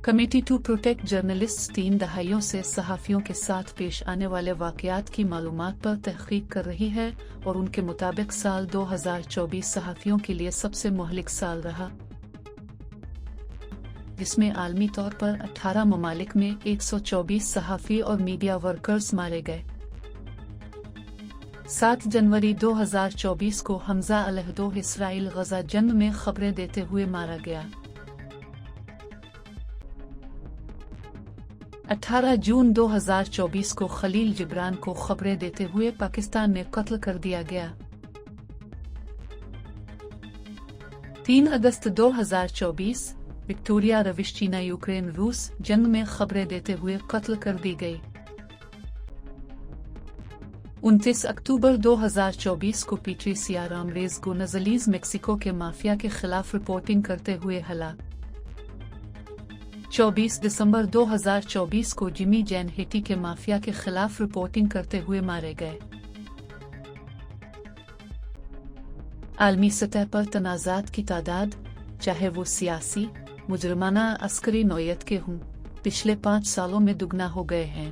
Committee to protect journalists 3 दहाइयों से सहाफ़ियों के साथ पेश आने वाले वाक़यात की मालूमात पर तहक़ीक़ कर रही है और उनके मुताबिक साल 2024 सहाफ़ियों के लिए सबसे मुहलिक साल रहा, जिसमें आलमी तौर पर 18 ममालिक में 124 सहाफ़ी और मीडिया वर्कर्स मारे गए। 7 जनवरी 2024 को हमजा अल-अहदो इसराइल गजा जंग में खबरें देते हुए मारा गया। 18 जून 2024 को खलील जिब्रान को खबरें देते हुए पाकिस्तान में कत्ल कर दिया गया। 3 अगस्त 2024 विक्टोरिया रविश्चिना यूक्रेन रूस जंग में खबरें देते हुए कत्ल कर दी गई। 29 अक्टूबर 2024 को पीट्रिसिया रामरेज गोनज़लीज़ मेक्सिको के माफिया के खिलाफ रिपोर्टिंग करते हुए हलाक। 24 दिसंबर 2024 को जिमी जैन हेटी के माफिया के खिलाफ रिपोर्टिंग करते हुए मारे गए। आलमी सतह पर तनाज़ात की तादाद, चाहे वो सियासी, मुजरमाना, अस्करी नौयत के हों, पिछले 5 सालों में दुगना हो गए हैं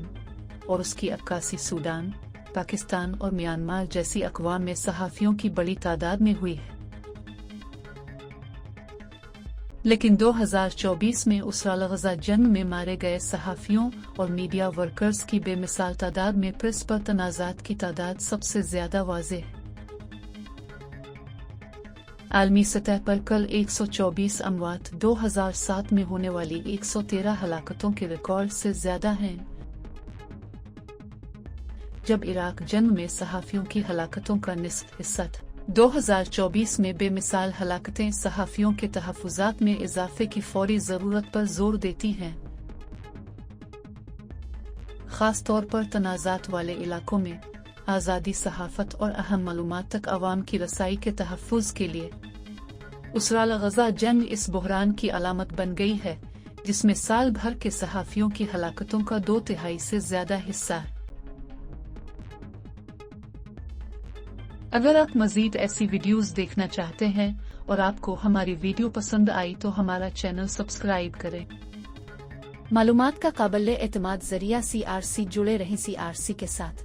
और उसकी अक्कासी सूडान, पाकिस्तान और म्यांमार जैसी अक़वाम में सहाफ़ियों की बड़ी तादाद में हुई है। लेकिन 2024 में उसराल गजा जंग में मारे गए सहाफ़ियों और मीडिया वर्कर्स की बेमिसाल तादाद में प्रेस पर तनाज़ात की तादाद सबसे ज़्यादा वाज़ेह है। आलमी सतह पर कल 124 अमवात 2007 में होने वाली 113 हलाकतों के रिकॉर्ड से ज़्यादा हैं, जब इराक जंग में सहाफ़ियों की हलाकतों का निस्फ़ हिस्सा था। 2024 में बेमिसाल हलाकतें सहाफ़ियों के तहफ़्फ़ुज़ात में इज़ाफ़े की फ़ौरी ज़रूरत पर ज़ोर देती हैं, ख़ास तौर पर तनाज़ात वाले इलाकों में आज़ादी सहाफ़त और अहम मालूमात तक आवाम की रसाई के तहफ़्फ़ुज़ के लिए। उसराल गजा जंग इस बहरान की अलामत बन गई है, जिसमें साल भर के सहाफ़ियों की हलाकतों का 2/3 से ज़्यादा हिस्सा है। अगर आप मज़ीद ऐसी वीडियोज़ देखना चाहते हैं और आपको हमारी वीडियो पसंद आई तो हमारा चैनल सब्सक्राइब करें। मालूमात का काबिल-ए-एतमाद ज़रिया CRC जुड़े रहें CRC के साथ।